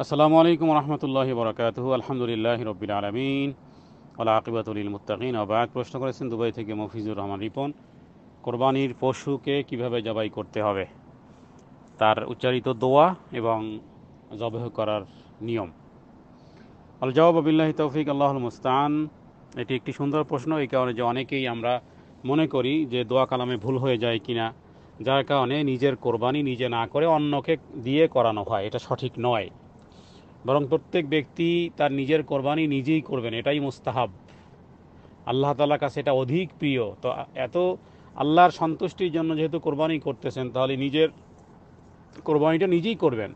আসসালামু আলাইকুম রহমতুল্লাহি বরকাতুহু। আলহামদুলিল্লাহ রব্বিল আলমিন ওয়াল আকিবাতুল লিল মুত্তাকিন। আবাদ প্রশ্ন করেছেন দুবাই থেকে মফিজুর রহমান রিপন। কোরবানির পশুকে কিভাবে জবাই করতে হবে, তার উচ্চারিত দোয়া এবং জবাহ করার নিয়ম। আল জবাব বিল্লাহি তৌফিক আল্লাহুল মুস্তান। এটি একটি সুন্দর প্রশ্ন, এই কারণে যে অনেকেই আমরা মনে করি যে দোয়া কালামে ভুল হয়ে যায় কিনা, যার কারণে নিজের কোরবানি নিজে না করে অন্যকে দিয়ে করানো হয়। এটা সঠিক নয়, বরং প্রত্যেক ব্যক্তি তার নিজের কোরবানি নিজেই করবেন, এটাই মুস্তাহাব। আল্লাহ তাআলার কাছে এটা অধিক প্রিয়। তো এত আল্লাহর সন্তুষ্টির জন্য যেহেতু কোরবানি করতেছেন, তাহলে নিজের কোরবানিটা নিজেই করবেন।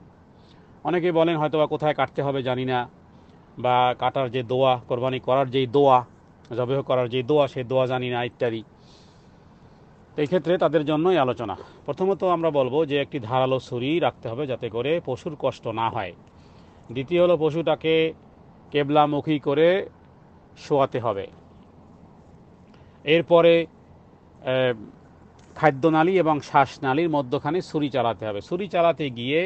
অনেকে বলেন হয়তো বা কোথায় কাটতে হবে জানি না, বা কাটার যে দোয়া, কোরবানি করার যেই দোয়া, জবেহ করার যে দোয়া, সেই দোয়া জানি না ইত্যাদি। এই ক্ষেত্রে তাদের জন্যই আলোচনা। প্রথমত আমরা বলবো যে একটি ধারালো ছুরি রাখতে হবে, যাতে করে পশুর কষ্ট না হয়। দ্বিতীয় হলো পশুটাকে কেবলামুখী করে শোয়াতে হবে। এরপরে খাদ্যনালী এবং শ্বাসনালীর মধ্যখানে ছুরি চালাতে হবে। ছুরি চালাতে গিয়ে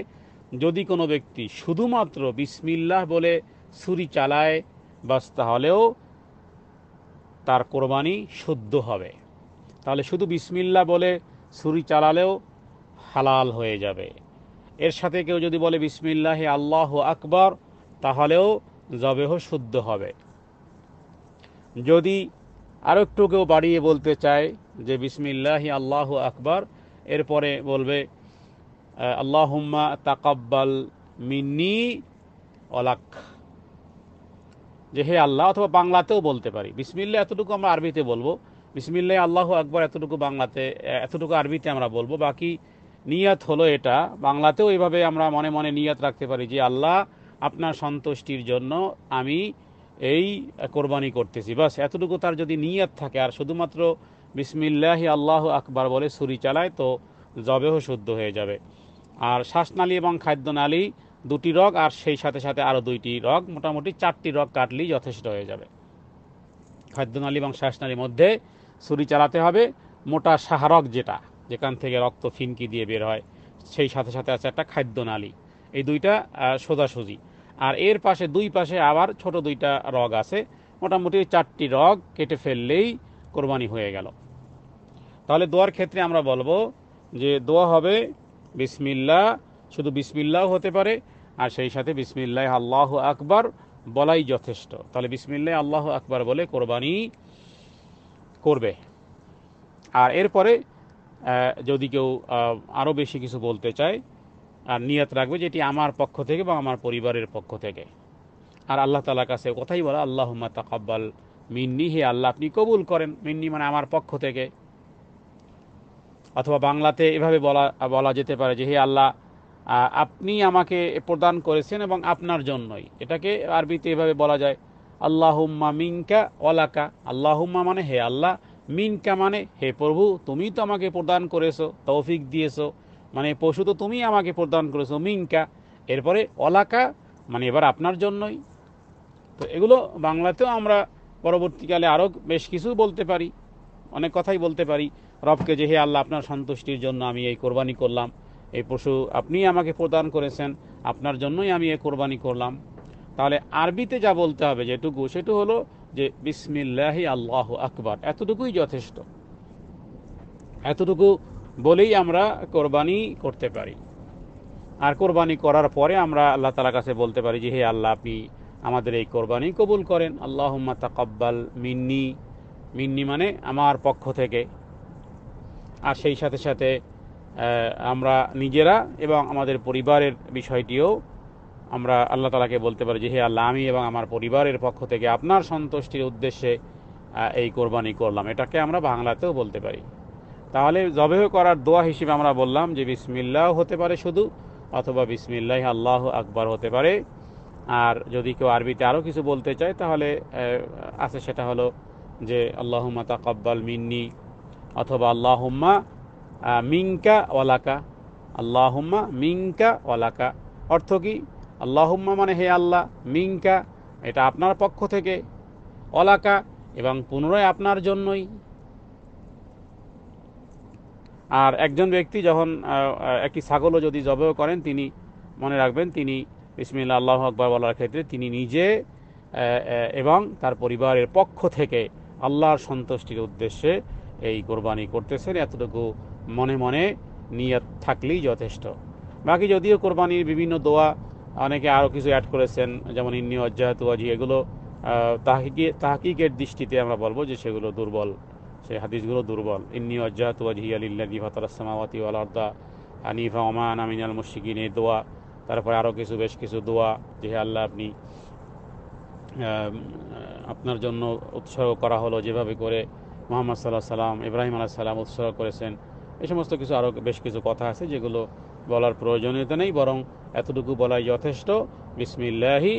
যদি কোনো ব্যক্তি শুধুমাত্র বিসমিল্লাহ বলে ছুরি চালায়, বাস তাহলেও তার কোরবানি শুদ্ধ হবে। তাহলে শুধু বিসমিল্লাহ বলে ছুরি চালালেও হালাল হয়ে যাবে। এর সাথে কেউ যদি বলে বিসমিল্লাহি আল্লাহু আকবার, তাহলেও জবেহ শুদ্ধ হবে। যদি আরও একটু কেউ বাড়িয়ে বলতে চায় যে বিসমিল্লাহি আল্লাহু আকবার, এরপরে বলবে আল্লাহুম্মা তাকাব্বাল মিন্নি ওয়ালাক, যে হে আল্লাহ, অথবা বাংলাতেও বলতে পারি। বিসমিল্লাহ এতটুকু আমরা আরবিতে বলবো, বিসমিল্লাহ আল্লাহু আকবার এতটুকু বাংলাতে, এতটুকু আরবিতে আমরা বলবো। বাকি নিয়াত হলো এটা, বাংলাতেও এইভাবে আমরা মনে মনে নিয়াত রাখতে পারি যে আল্লাহ, আপনার সন্তুষ্টির জন্য আমি এই কোরবানি করতেছি, বাস এতটুকু তার যদি নিয়াত থাকে, আর শুধুমাত্র বিসমিল্লাহি আল্লাহু আকবার বলে ছুরি চালায়, তো জবেহ শুদ্ধ হয়ে যাবে। আর শ্বাসনালী এবং খাদ্যনালী দুটি রগ, আর সেই সাথে সাথে আরও দুইটি রগ, মোটামুটি 4টি রগ কাটলেই যথেষ্ট হয়ে যাবে। খাদ্যনালী এবং শ্বাসনালীর মধ্যে ছুরি চালাতে হবে। মোটা শাহরগ, যেখান থেকে রক্ত ফিনকি দিয়ে বের হয়, সেই সাথে সাথে আছে একটা খাদ্যনালী, এই দুইটা সোজাসুজি। আর এর পাশে দুই পাশে আবার ছোট দুইটা রগ আছে। মোটামুটি 4টি রগ কেটে ফেললেই কোরবানি হয়ে গেল। তাহলে দোয়ার ক্ষেত্রে আমরা বলবো যে দোয়া হবে বিসমিল্লাহ, শুধু বিসমিল্লাহ হতে পারে, আর সেই সাথে বিসমিল্লাহ আল্লাহু আকবার বলাই যথেষ্ট। তাহলে বিসমিল্লাহ আল্লাহু আকবার বলে কোরবানি করবে। আর এরপরে যদি কেউ আরও বেশি কিছু বলতে চায়, আর নিয়ত রাখবে যেটি আমার পক্ষ থেকে বা আমার পরিবারের পক্ষ থেকে। আর আল্লাহ তাআলার কাছে কথাই বলা, আল্লাহুম্মা তাকাব্বাল মিন্নি, হে আল্লাহ আপনি কবুল করেন, মিন্নি মানে আমার পক্ষ থেকে। অথবা বাংলাতে এভাবে বলা বলা যেতে পারে যে হে আল্লাহ, আপনি আমাকে প্রদান করেছেন এবং আপনার জন্যই। এটাকে আরবিতে এভাবে বলা যায়, আল্লাহুম্মা মিনকা ওয়ালাকা। আল্লাহুম্মা মানে হে আল্লাহ, মিনকা মানে হে প্রভু, তুমি তো আমাকে প্রদান করেছো, তৌফিক দিয়েছো, মানে পশু তো তুমি আমাকে প্রদান করেছো, মিনকা। এরপরে ওয়ালাকা মানে এবার আপনার জন্যই। তো এগুলো বাংলাতেও আমরা পরবর্তীকালে আরও বেশ কিছু বলতে পারি, অনেক কথাই বলতে পারি রবকে, যে হে আল্লাহ, আপনার সন্তুষ্টির জন্য আমি এই কোরবানি করলাম, এই পশু আপনি আমাকে প্রদান করেছেন, আপনার জন্যই আমি এই কোরবানি করলাম। তাহলে আরবিতে যা বলতে হবে যেটুকু, সেটু হলো যে বিসমিল্লাহি আল্লাহু আকবার, এতটুকুই যথেষ্ট। এতটুকু বলেই আমরা কোরবানি করতে পারি। আর কোরবানি করার পরে আমরা আল্লাহ তাআলার কাছে বলতে পারি যে হে আল্লাহ, আপনি আমাদের এই কোরবানি কবুল করেন। আল্লাহুম্মা তাকাব্বাল মিন্নি, মিন্নি মানে আমার পক্ষ থেকে। আর সেই সাথে সাথে আমরা নিজেরা এবং আমাদের পরিবারের বিষয়টিও আমরা আল্লাহ তাআলাকে বলতে পারি যে হে আল্লাহ, আমি এবং আমার পরিবারের পক্ষ থেকে আপনার সন্তুষ্টির উদ্দেশ্যে এই কোরবানি করলাম। এটাকে আমরা বাংলাতেও বলতে পারি। তাহলে জবেহ করার দোয়া হিসেবে আমরা বললাম যে বিসমিল্লাহ হতে পারে শুধু, অথবা বিসমিল্লাহ আল্লাহু আকবার হতে পারে। আর যদি কেউ আরবিতে আরও কিছু বলতে চায়, তাহলে আছে, সেটা হলো যে আল্লাহুম্মা তাকাব্বাল মিন্নি, অথবা আল্লাহুম্মা মিনকা ওয়ালাকা। আল্লাহুম্মা মিনকা ওয়ালাকা অর্থ কি? আল্লাহুম্মা মানে হে আল্লাহ, মিনকা এটা আপনার পক্ষ থেকে, ওয়ালাকা এবং পুনরায় আপনার জন্যই। আর একজন ব্যক্তি যখন একটি ছাগলও যদি জবেহ করেন, তিনি মনে রাখবেন তিনি বিসমিল্লাহ আল্লাহু আকবার বলার ক্ষেত্রে তিনি নিজে এবং তার পরিবারের পক্ষ থেকে আল্লাহর সন্তুষ্টির উদ্দেশ্যে এই কোরবানি করতেছেন, এতটুকু মনে মনে নিয়ত থাকলেই যথেষ্ট। বাকি যদিও কোরবানির বিভিন্ন দোয়া অনেকে আরও কিছু অ্যাড করেছেন, যেমন ইন্নী ওয়াজ্জাহতু ওয়াজহি, এগুলো তাহকিকের দৃষ্টিতে আমরা বলবো যে সেগুলো দুর্বল, সেই হাদিসগুলো দুর্বল। ইন্নী ওয়াজ্জাহতু ওয়াজহিয়া লিল্লাযী ফাতারাস সামাওয়াতি ওয়াল আরদা হানিফা ওয়া মা আনা মিনাল মুশরিকিন, এই দোয়া। তারপরে আরও বেশ কিছু দোয়া, যে আল্লাহ আপনি আপনার জন্য উৎসর্গ করা হলো, যেভাবে করে মুহাম্মদ সাল্লাল্লাহু আলাইহি সাল্লাম ইব্রাহিম আলাইহিস সালাম উৎসর্গ করেছেন। এই সমস্ত কিছু আরও বেশ কিছু কথা আছে যেগুলো বলার প্রয়োজনীয়তা নেই, বরং এতটুকু বলাই যথেষ্ট, বিসমিল্লাহি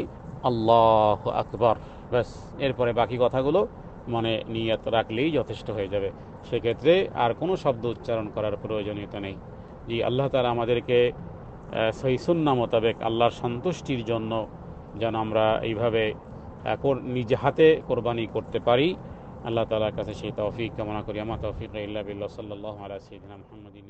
আল্লাহু আকবার, ব্যাস। এরপরে বাকি কথাগুলো মনে নিয়ত রাখলেই যথেষ্ট হয়ে যাবে, সেক্ষেত্রে আর কোনো শব্দ উচ্চারণ করার প্রয়োজনীয়তা নেই। জি, আল্লাহ তাআলা আমাদেরকে সহিহ সুন্নাহ মোতাবেক আল্লাহর সন্তুষ্টির জন্য যেন আমরা এইভাবে নিজে হাতে কোরবানি করতে পারি, আল্লাহ তাআলার কাছে সেই তৌফিক কামনা করি। আমা তৌফিক ইল্লা বিল্লাহ, সাল্লাল্লাহু আলা সাইয়্যিদিনা মুহাম্মাদিন।